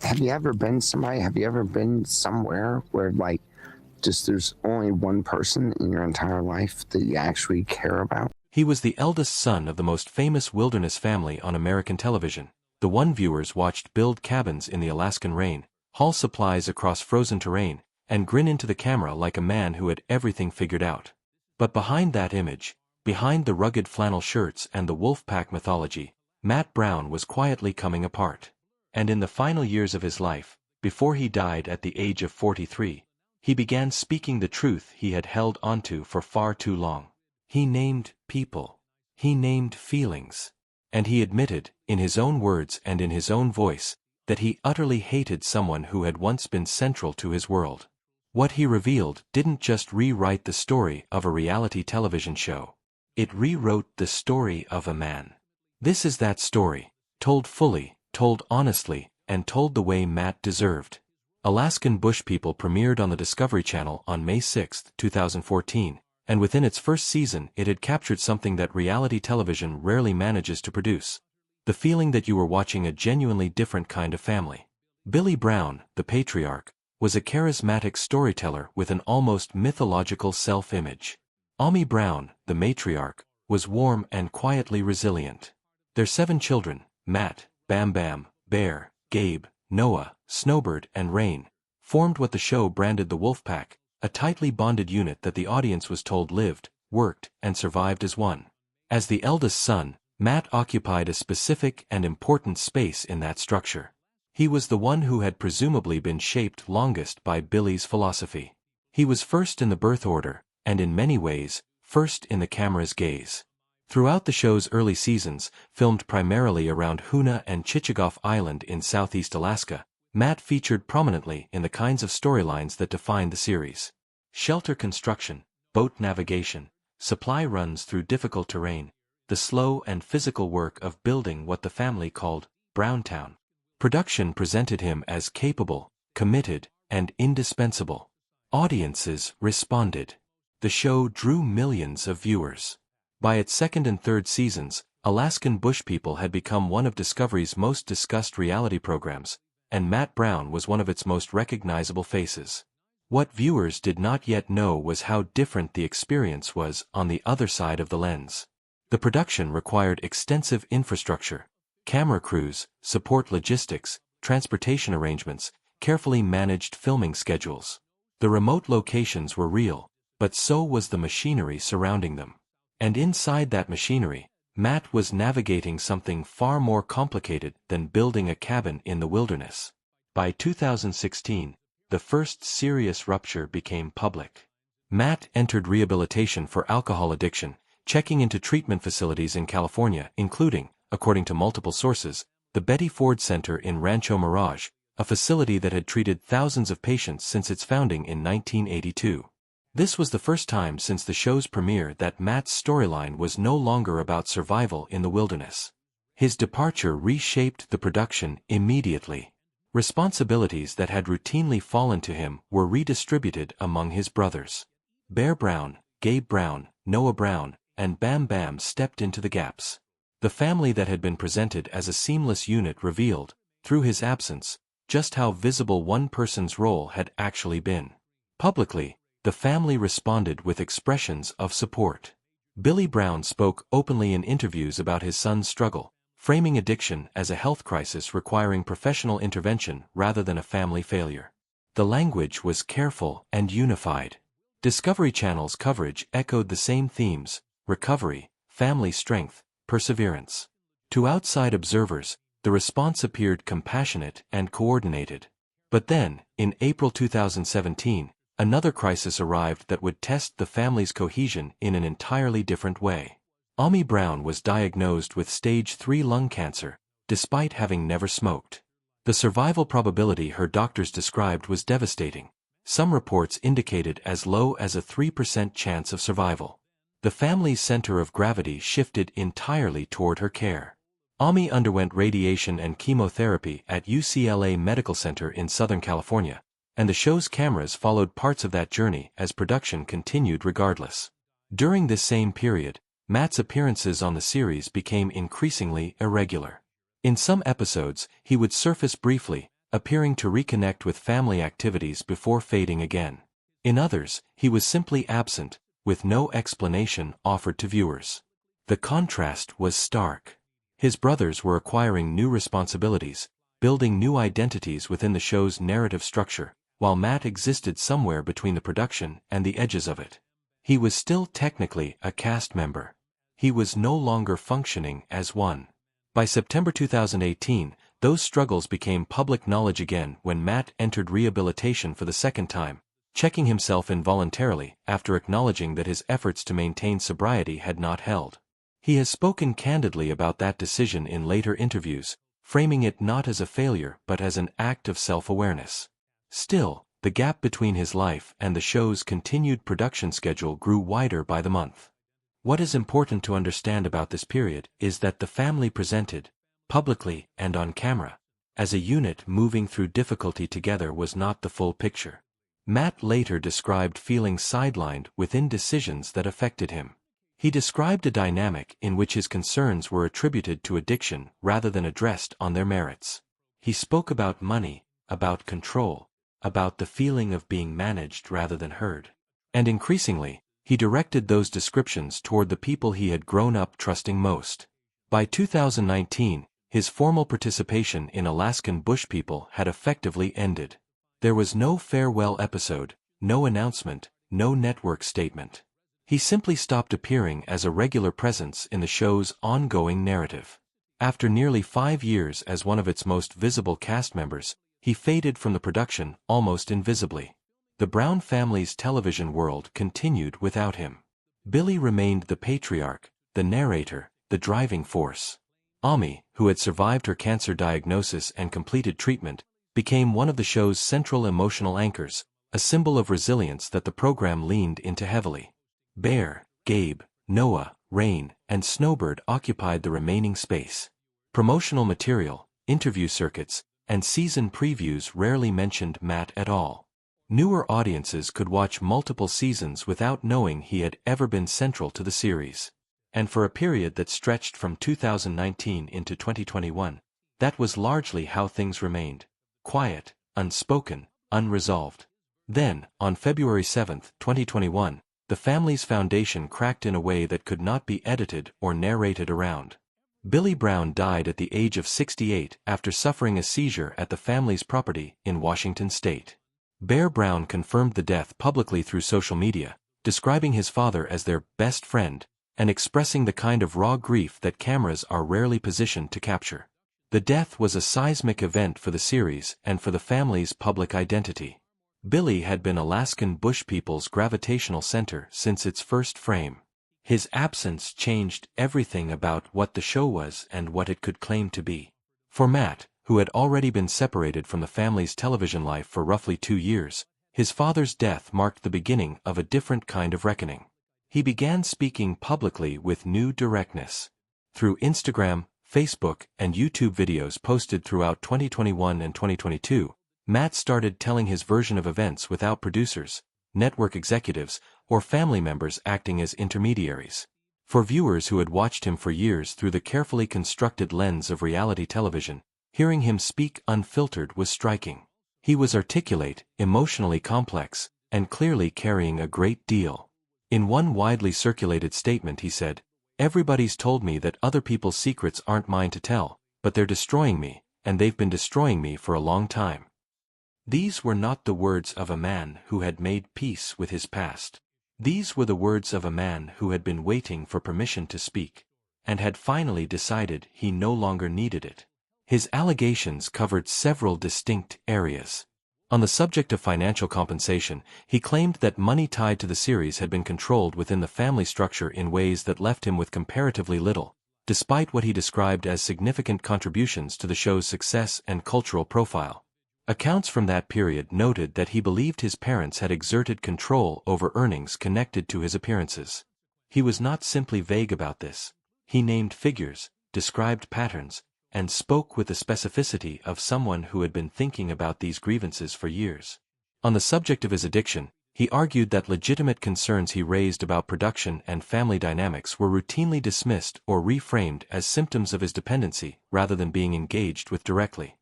have you ever been somebody? Have you ever been somewhere where like just there's only one person in your entire life that you actually care about? He was the eldest son of the most famous wilderness family on American television, the one viewers watched build cabins in the Alaskan rain, haul supplies across frozen terrain, and grin into the camera like a man who had everything figured out. But behind that image, behind the rugged flannel shirts and the wolf pack mythology, Matt Brown was quietly coming apart. And in the final years of his life, before he died at the age of 43, he began speaking the truth he had held onto for far too long. He named people. He named feelings. And he admitted, in his own words and in his own voice, that he utterly hated someone who had once been central to his world. What he revealed didn't just rewrite the story of a reality television show. It rewrote the story of a man. This is that story, told fully, told honestly, and told the way Matt deserved. Alaskan Bush People premiered on the Discovery Channel on May 6, 2014, and within its first season it had captured something that reality television rarely manages to produce. The feeling that you were watching a genuinely different kind of family. Billy Brown, the patriarch, was a charismatic storyteller with an almost mythological self-image. Ami Brown, the matriarch, was warm and quietly resilient. Their 7 children, Matt, Bam Bam, Bear, Gabe, Noah, Snowbird, and Rain, formed what the show branded the Wolfpack, a tightly bonded unit that the audience was told lived, worked, and survived as one. As the eldest son, Matt occupied a specific and important space in that structure. He was the one who had presumably been shaped longest by Billy's philosophy. He was first in the birth order, and in many ways, first in the camera's gaze. Throughout the show's early seasons, filmed primarily around Hoonah and Chichagof Island in southeast Alaska, Matt featured prominently in the kinds of storylines that defined the series. Shelter construction, boat navigation, supply runs through difficult terrain, the slow and physical work of building what the family called Browntown. Production presented him as capable, committed, and indispensable. Audiences responded. The show drew millions of viewers. By its second and third seasons, Alaskan Bush People had become one of Discovery's most discussed reality programs, and Matt Brown was one of its most recognizable faces. What viewers did not yet know was how different the experience was on the other side of the lens. The production required extensive infrastructure, camera crews, support logistics, transportation arrangements, carefully managed filming schedules. The remote locations were real, but so was the machinery surrounding them. And inside that machinery, Matt was navigating something far more complicated than building a cabin in the wilderness. By 2016, the first serious rupture became public. Matt entered rehabilitation for alcohol addiction, checking into treatment facilities in California, including, according to multiple sources, the Betty Ford Center in Rancho Mirage, a facility that had treated thousands of patients since its founding in 1982. This was the first time since the show's premiere that Matt's storyline was no longer about survival in the wilderness. His departure reshaped the production immediately. Responsibilities that had routinely fallen to him were redistributed among his brothers. Bear Brown, Gabe Brown, Noah Brown, and Bam Bam stepped into the gaps. The family that had been presented as a seamless unit revealed, through his absence, just how visible one person's role had actually been. Publicly, the family responded with expressions of support. Billy Brown spoke openly in interviews about his son's struggle, framing addiction as a health crisis requiring professional intervention rather than a family failure. The language was careful and unified. Discovery Channel's coverage echoed the same themes: recovery, family strength, perseverance. To outside observers, the response appeared compassionate and coordinated. But then, in April 2017, another crisis arrived that would test the family's cohesion in an entirely different way. Ami Brown was diagnosed with stage 3 lung cancer, despite having never smoked. The survival probability her doctors described was devastating. Some reports indicated as low as a 3% chance of survival. The family's center of gravity shifted entirely toward her care. Ami underwent radiation and chemotherapy at UCLA Medical Center in Southern California, and the show's cameras followed parts of that journey as production continued regardless. During this same period, Matt's appearances on the series became increasingly irregular. In some episodes, he would surface briefly, appearing to reconnect with family activities before fading again. In others, he was simply absent, with no explanation offered to viewers. The contrast was stark. His brothers were acquiring new responsibilities, building new identities within the show's narrative structure, while Matt existed somewhere between the production and the edges of it. He was still technically a cast member. He was no longer functioning as one. By September 2018, those struggles became public knowledge again when Matt entered rehabilitation for the second time, checking himself involuntarily after acknowledging that his efforts to maintain sobriety had not held. He has spoken candidly about that decision in later interviews, framing it not as a failure but as an act of self-awareness. Still, the gap between his life and the show's continued production schedule grew wider by the month. What is important to understand about this period is that the family presented, publicly and on camera, as a unit moving through difficulty together was not the full picture. Matt later described feeling sidelined within decisions that affected him. He described a dynamic in which his concerns were attributed to addiction rather than addressed on their merits. He spoke about money, about control, about the feeling of being managed rather than heard. And increasingly, he directed those descriptions toward the people he had grown up trusting most. By 2019, his formal participation in Alaskan Bush People had effectively ended. There was no farewell episode, no announcement, no network statement. He simply stopped appearing as a regular presence in the show's ongoing narrative. After nearly 5 years as one of its most visible cast members, he faded from the production almost invisibly. The Brown family's television world continued without him. Billy remained the patriarch, the narrator, the driving force. Ami, who had survived her cancer diagnosis and completed treatment, became one of the show's central emotional anchors, a symbol of resilience that the program leaned into heavily. Bear, Gabe, Noah, Rain, and Snowbird occupied the remaining space. Promotional material, interview circuits, and season previews rarely mentioned Matt at all. Newer audiences could watch multiple seasons without knowing he had ever been central to the series. And for a period that stretched from 2019 into 2021, that was largely how things remained. Quiet, unspoken, unresolved. Then, on February 7, 2021, the family's foundation cracked in a way that could not be edited or narrated around. Billy Brown died at the age of 68 after suffering a seizure at the family's property in Washington state. Bear Brown confirmed the death publicly through social media, describing his father as their best friend, and expressing the kind of raw grief that cameras are rarely positioned to capture. The death was a seismic event for the series and for the family's public identity. Billy had been Alaskan Bush People's gravitational center since its first frame. His absence changed everything about what the show was and what it could claim to be. For Matt, who had already been separated from the family's television life for roughly 2 years, his father's death marked the beginning of a different kind of reckoning. He began speaking publicly with new directness. Through Instagram, Facebook, and YouTube videos posted throughout 2021 and 2022, Matt started telling his version of events without producers, network executives, or family members acting as intermediaries. For viewers who had watched him for years through the carefully constructed lens of reality television, hearing him speak unfiltered was striking. He was articulate, emotionally complex, and clearly carrying a great deal. In one widely circulated statement he said, "Everybody's told me that other people's secrets aren't mine to tell, but they're destroying me, and they've been destroying me for a long time." These were not the words of a man who had made peace with his past. These were the words of a man who had been waiting for permission to speak, and had finally decided he no longer needed it. His allegations covered several distinct areas. On the subject of financial compensation, he claimed that money tied to the series had been controlled within the family structure in ways that left him with comparatively little, despite what he described as significant contributions to the show's success and cultural profile. Accounts from that period noted that he believed his parents had exerted control over earnings connected to his appearances. He was not simply vague about this. He named figures, described patterns, and spoke with the specificity of someone who had been thinking about these grievances for years. On the subject of his addiction, he argued that legitimate concerns he raised about production and family dynamics were routinely dismissed or reframed as symptoms of his dependency rather than being engaged with directly.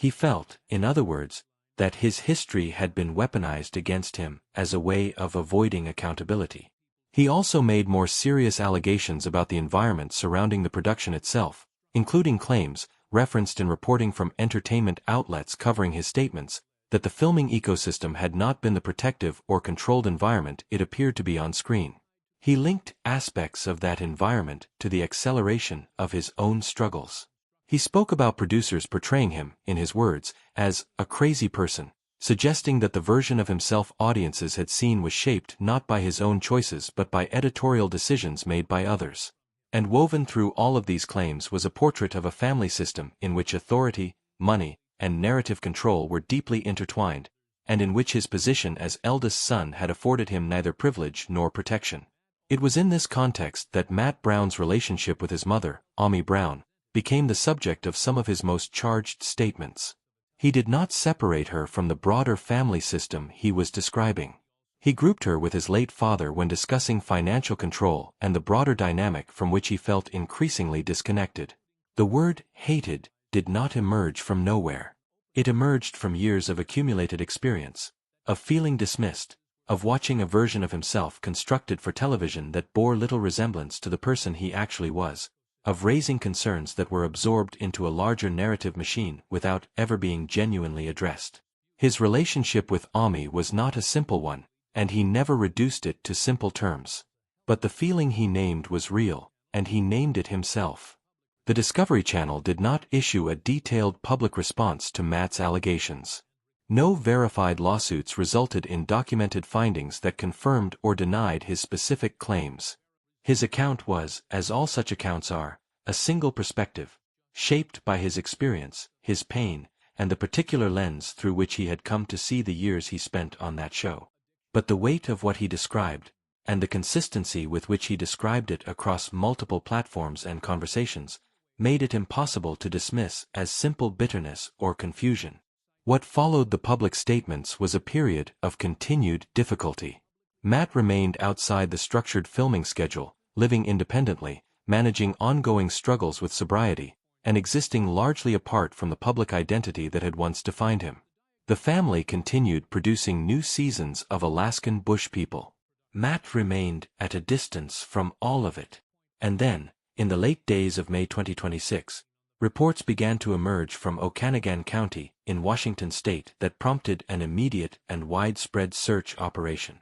He felt, in other words, that his history had been weaponized against him as a way of avoiding accountability. He also made more serious allegations about the environment surrounding the production itself, including claims, referenced in reporting from entertainment outlets covering his statements, that the filming ecosystem had not been the protective or controlled environment it appeared to be on screen. He linked aspects of that environment to the acceleration of his own struggles. He spoke about producers portraying him, in his words, as a crazy person, suggesting that the version of himself audiences had seen was shaped not by his own choices but by editorial decisions made by others. And woven through all of these claims was a portrait of a family system in which authority, money, and narrative control were deeply intertwined, and in which his position as eldest son had afforded him neither privilege nor protection. It was in this context that Matt Brown's relationship with his mother, Ami Brown, became the subject of some of his most charged statements. He did not separate her from the broader family system he was describing. He grouped her with his late father when discussing financial control and the broader dynamic from which he felt increasingly disconnected. The word hated did not emerge from nowhere. It emerged from years of accumulated experience, of feeling dismissed, of watching a version of himself constructed for television that bore little resemblance to the person he actually was, of raising concerns that were absorbed into a larger narrative machine without ever being genuinely addressed. His relationship with Ami was not a simple one, and he never reduced it to simple terms. But the feeling he named was real, and he named it himself. The Discovery Channel did not issue a detailed public response to Matt's allegations. No verified lawsuits resulted in documented findings that confirmed or denied his specific claims. His account was, as all such accounts are, a single perspective, shaped by his experience, his pain, and the particular lens through which he had come to see the years he spent on that show. But the weight of what he described, and the consistency with which he described it across multiple platforms and conversations, made it impossible to dismiss as simple bitterness or confusion. What followed the public statements was a period of continued difficulty. Matt remained outside the structured filming schedule, living independently, managing ongoing struggles with sobriety, and existing largely apart from the public identity that had once defined him. The family continued producing new seasons of Alaskan Bush People. Matt remained at a distance from all of it. And then, in the late days of May 2026, reports began to emerge from Okanagan County, in Washington state, that prompted an immediate and widespread search operation.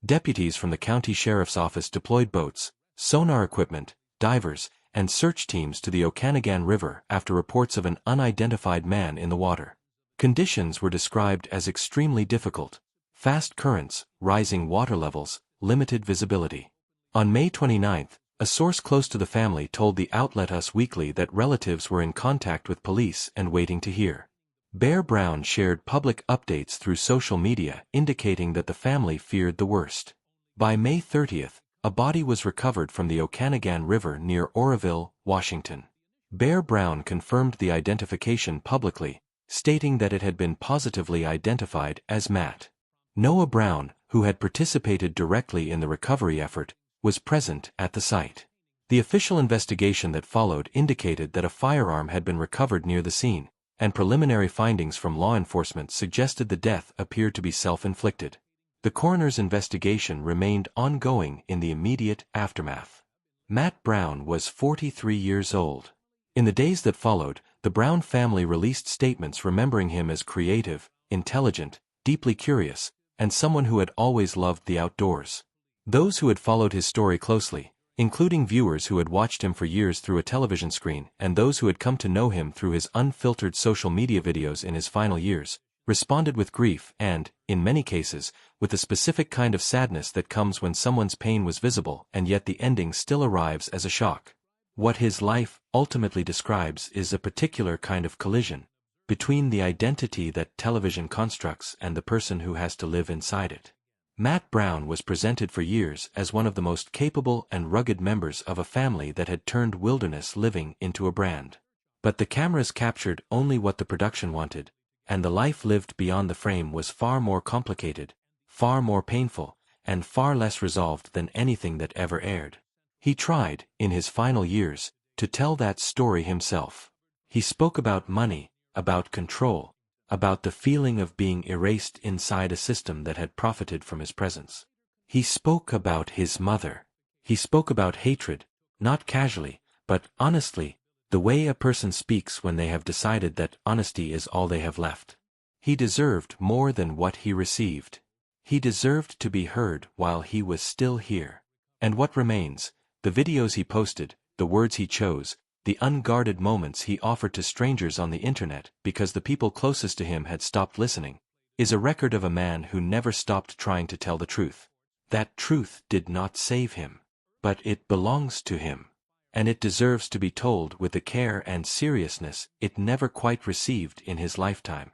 Deputies from the county sheriff's office deployed boats, sonar equipment, divers, and search teams to the Okanagan River after reports of an unidentified man in the water. Conditions were described as extremely difficult: fast currents, rising water levels, limited visibility. On May 29, a source close to the family told the outlet Us Weekly that relatives were in contact with police and waiting to hear. Bear Brown shared public updates through social media indicating that the family feared the worst. By May 30th, a body was recovered from the Okanagan River near Oroville, Washington. Bear Brown confirmed the identification publicly, stating that it had been positively identified as Matt. Noah Brown, who had participated directly in the recovery effort, was present at the site. The official investigation that followed indicated that a firearm had been recovered near the scene, and preliminary findings from law enforcement suggested the death appeared to be self-inflicted. The coroner's investigation remained ongoing in the immediate aftermath. Matt Brown was 43 years old. In the days that followed, the Brown family released statements remembering him as creative, intelligent, deeply curious, and someone who had always loved the outdoors. Those who had followed his story closely, including viewers who had watched him for years through a television screen and those who had come to know him through his unfiltered social media videos in his final years, responded with grief and, in many cases, with the specific kind of sadness that comes when someone's pain was visible and yet the ending still arrives as a shock. What his life ultimately describes is a particular kind of collision between the identity that television constructs and the person who has to live inside it. Matt Brown was presented for years as one of the most capable and rugged members of a family that had turned wilderness living into a brand. But the cameras captured only what the production wanted, and the life lived beyond the frame was far more complicated, far more painful, and far less resolved than anything that ever aired. He tried, in his final years, to tell that story himself. He spoke about money, about control, about the feeling of being erased inside a system that had profited from his presence. He spoke about his mother. He spoke about hatred, not casually, but honestly, the way a person speaks when they have decided that honesty is all they have left. He deserved more than what he received. He deserved to be heard while he was still here. And what remains, the videos he posted, the words he chose, the unguarded moments he offered to strangers on the internet because the people closest to him had stopped listening, is a record of a man who never stopped trying to tell the truth. That truth did not save him, but it belongs to him, and it deserves to be told with the care and seriousness it never quite received in his lifetime.